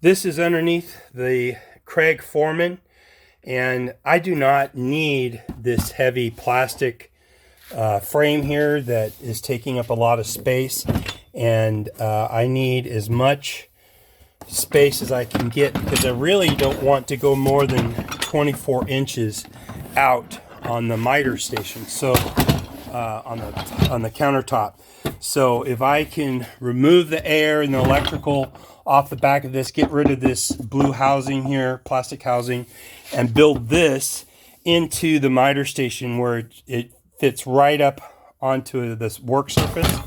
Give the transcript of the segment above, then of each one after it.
This is underneath the Craig Foreman, and I do not need this heavy plastic frame here that is taking up a lot of space, and I need as much space as I can get because I really don't want to go more than 24 inches out on the miter station, so on the countertop. So if I can remove the air and the electrical off the back of this, get rid of this blue housing here, plastic housing, and build this into the miter station where it fits right up onto this work surface,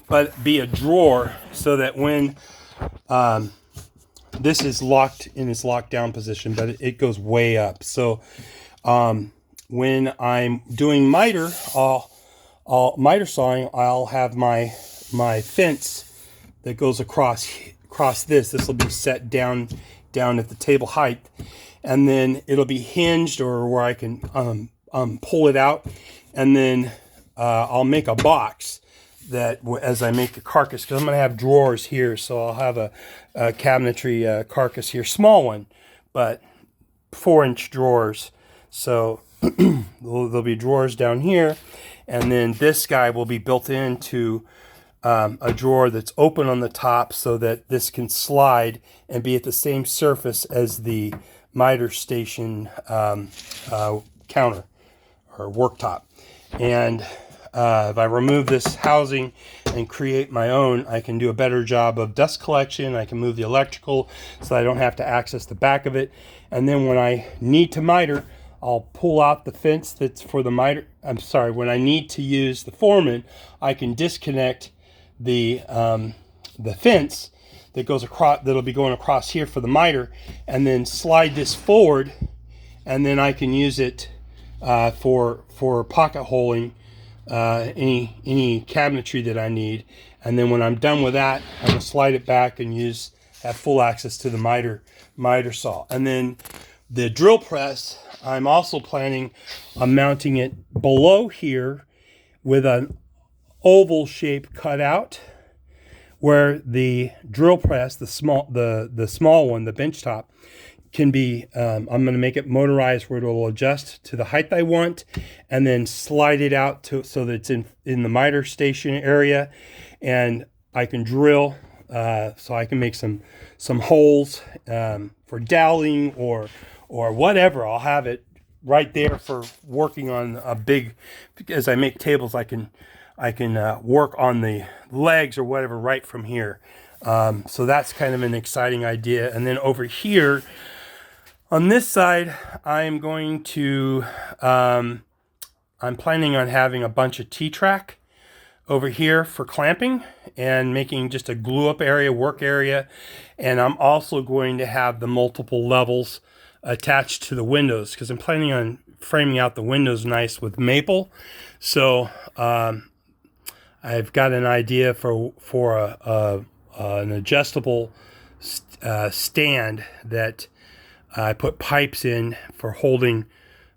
but be a drawer so that when this is locked in its lockdown position, but it goes way up. So when I'm doing miter, I'll miter sawing, I'll have my fence that goes across this. This will be set down at the table height, and then it'll be hinged or where I can pull it out, and then I'll make a box that as I make the carcass, because I'm going to have drawers here, so I'll have a cabinetry carcass here, small one, but 4-inch drawers. So there'll be drawers down here, and then this guy will be built into a drawer that's open on the top so that this can slide and be at the same surface as the miter station counter or worktop. And if I remove this housing and create my own, I can do a better job of dust collection. I can move the electrical so I don't have to access the back of it. And then when I need to miter, I'll pull out the fence that's for the miter. I'm sorry, when I need to use the Foreman, I can disconnect the fence that goes across, that'll be going across here for the miter, and then slide this forward, and then I can use it for pocket holing any cabinetry that I need. And then when I'm done with that, I will slide it back and have full access to the miter saw. And then the drill press, I'm also planning on mounting it below here with an oval shape cutout where the drill press, the small one, the bench top, can be, I'm going to make it motorized where it will adjust to the height I want, and then slide it out so that it's in the miter station area, and I can drill, so I can make some holes for doweling or whatever. I'll have it right there for working on a big, as I make tables, I can work on the legs or whatever right from here. So that's kind of an exciting idea. And then over here on this side, I'm going to, I'm planning on having a bunch of T-track over here for clamping and making just a glue up area, work area. And I'm also going to have the multiple levels attached to the windows because I'm planning on framing out the windows nice with maple. So I've got an idea for an adjustable stand that I put pipes in for holding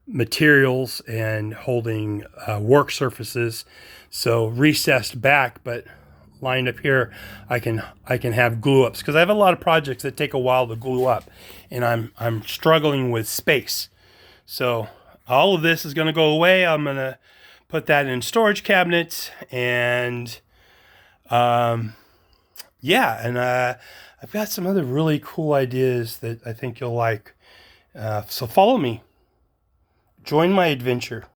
materials and holding work surfaces. So recessed back, but lined up here, I can have glue ups because I have a lot of projects that take a while to glue up, and I'm struggling with space. So all of this is going to go away. I'm going to put that in storage cabinets, and yeah, and I've got some other really cool ideas that I think you'll like. So follow me. Join my adventure.